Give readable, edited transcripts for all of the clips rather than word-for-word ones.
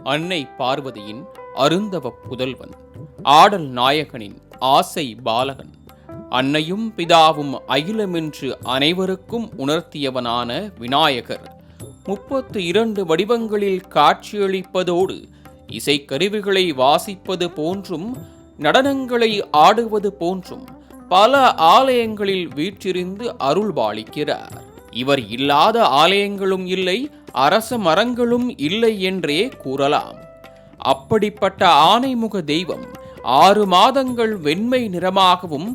அன்னை பார்வதியின் அருந்தவ புதல்வன், ஆடல் நாயகனின் ஆசை பாலகன், அன்னையும் பிதாவும் அகிலமென்று அனைவருக்கும் உணர்த்தியவனான விநாயகர் 32 வடிவங்களில் காட்சியளிப்பதோடு இசைக்கருவிகளை வாசிப்பது போன்றும் நடனங்களை ஆடுவது போன்றும் பல ஆலயங்களில் வீற்றிருந்து அருள்பாலிக்கிறார். இவர் இல்லாத ஆலயங்களும் இல்லை, அரச மரங்களும் இல்லை என்றே கூறலாம். அப்படிப்பட்ட ஆனைமுக தெய்வம் 6 மாதங்கள் வெண்மை நிறமாகவும்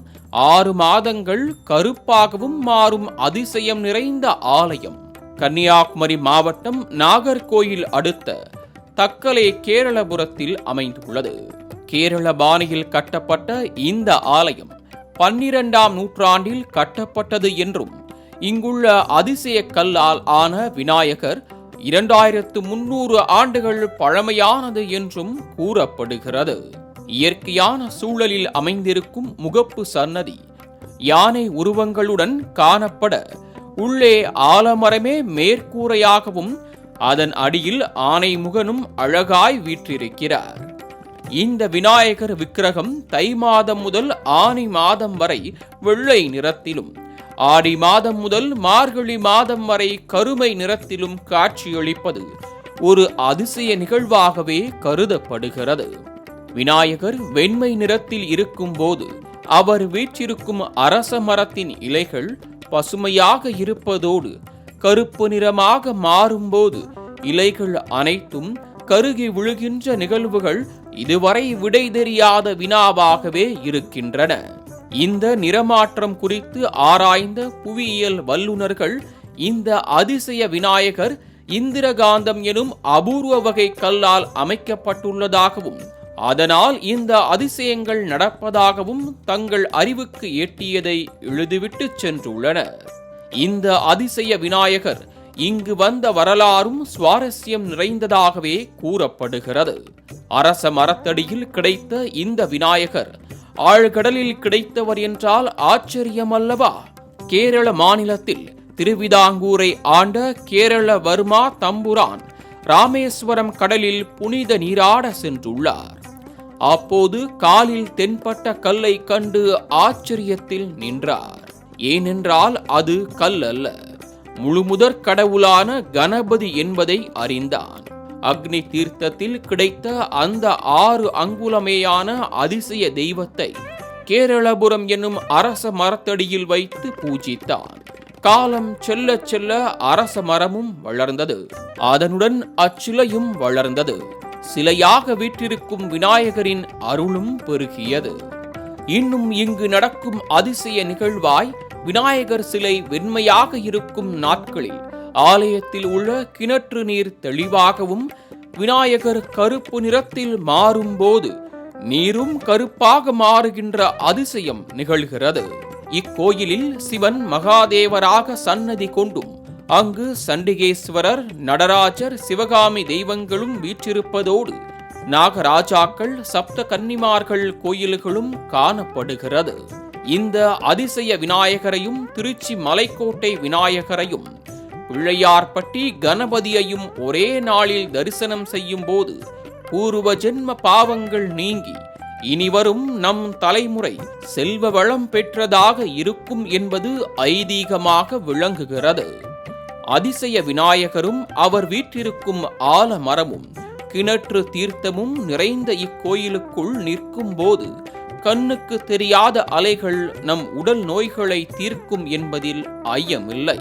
6 மாதங்கள் கருப்பாகவும் மாறும் அதிசயம் நிறைந்த ஆலயம் கன்னியாகுமரி மாவட்டம் நாகர்கோயில் அடுத்த தக்கலை கேரளபுரத்தில் அமைந்துள்ளது. கேரள பாணியில் கட்டப்பட்ட இந்த ஆலயம் 12ஆம் நூற்றாண்டில் கட்டப்பட்டது என்றும் இங்குள்ள அதிசய கல்லால் ஆன விநாயகர் 2300 ஆண்டுகள் பழமையானது என்றும் கூறப்படுகிறது. இயற்கையான சூழலில் அமைந்திருக்கும் முகப்பு சன்னதி யானை உருவங்களுடன் காணப்பட உள்ளே ஆலமரமே மேற்கூரையாகவும் அதன் அடியில் ஆனை முகனும் அழகாய் வீற்றிருக்கிறார். இந்த விநாயகர் விக்கிரகம் தை மாதம் முதல் ஆனி மாதம் வரை வெள்ளை நிறத்திலும், ஆடி மாதம் முதல் மார்கழி மாதம் வரை கருமை நிறத்திலும் காட்சியளிப்பது ஒரு அதிசய நிகழ்வாகவே கருதப்படுகிறது. விநாயகர் வெண்மை நிறத்தில் இருக்கும் போது அவர் வீற்றிருக்கும் அரச மரத்தின் இலைகள் பசுமையாக இருப்பதோடு கருப்பு நிறமாக மாறும்போது இலைகள் அனைத்தும் கருகி விழுகின்ற நிகழ்வுகள் இதுவரை விடை தெரியாத வினாவாகவே இருக்கின்றன. இந்த நிறமாற்றம் குறித்து ஆராய்ந்த புவியியல் வல்லுநர்கள் இந்த அதிசய விநாயகர் இந்திரகாந்தம் எனும் அபூர்வ வகை கல்லால் அமைக்கப்பட்டுள்ளதாகவும் அதனால் இந்த அதிசயங்கள் நடப்பதாகவும் தங்கள் அறிவுக்கு எட்டியதை எழுதிவிட்டு சென்றுள்ளனர். இந்த அதிசய விநாயகர் இங்கு வந்த வரலாறும் சுவாரஸ்யம் நிறைந்ததாகவே கூறப்படுகிறது. அரச மரத்தடியில் கிடைத்த இந்த விநாயகர் ஆழ்கடலில் கிடைத்தவர் என்றால் ஆச்சரியமல்லவா? கேரள மாநிலத்தில் திருவிதாங்கூரை ஆண்ட கேரள வர்மா தம்புரான் ராமேஸ்வரம் கடலில் புனித நீராட சென்றுள்ளார். அப்போது காலில் தென்பட்ட கல்லை கண்டு ஆச்சரியத்தில் நின்றார். ஏனென்றால் அது கல் அல்ல, முழுமுதற் கடவுளான கணபதி என்பதை அறிந்தான். அக்னி தீர்த்தத்தில் கிடைத்த அந்த 6 அங்குலமேயான அதிசய தெய்வத்தை கேரளபுரம் என்னும் அரச மரத்தடியில் வைத்து பூஜித்தான். காலம் செல்ல செல்ல அரச மரமும் வளர்ந்தது, அதனுடன் அச்சிலையும் வளர்ந்தது. சிலையாக வீற்றிருக்கும் விநாயகரின் அருளும் பெருகியது. இன்னும் இங்கு நடக்கும் அதிசய நிகழ்வாய் விநாயகர் சிலை வெண்மையாக இருக்கும் நாட்களில் ஆலயத்தில் உள்ள கிணற்று நீர் தெளிவாகவும் விநாயகர் கருப்பு நிறத்தில் மாறும்போது நீரும் கருப்பாக மாறுகின்ற அதிசயம் நிகழ்கிறது. இக்கோயிலில் சிவன் மகாதேவராக சன்னதி கொண்டும் அங்கு சண்டிகேஸ்வரர், நடராஜர், சிவகாமி தெய்வங்களும் வீற்றிருப்பதோடு நாகராஜாக்கள், சப்த கன்னிமார்கள் கோயில்களும் காணப்படுகிறது. இந்த அதிசய விநாயகரையும் திருச்சி மலைக்கோட்டை விநாயகரையும் பிள்ளையார்பட்டி கணபதியையும் ஒரே நாளில் தரிசனம் செய்யும் போது பூர்வ ஜென்ம பாவங்கள் நீங்கி இனிவரும் நம் தலைமுறை செல்வ வளம் பெற்றதாக இருக்கும் என்பது ஐதீகமாக விளங்குகிறது. அதிசய விநாயகரும் அவர் வீற்றிருக்கும் ஆலமரமும் கிணற்று தீர்த்தமும் நிறைந்த இக்கோயிலுக்குள் நிற்கும் போது கண்ணுக்கு தெரியாத அலைகள் நம் உடல் நோய்களை தீர்க்கும் என்பதில் ஐயமில்லை.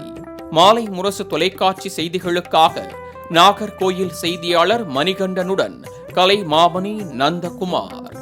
மாலை முரசு தொலைக்காட்சி செய்திகளுக்காக நாகர்கோயில் செய்தியாளர் மணிகண்டனுடன் கலை மாமணி நந்தகுமார்.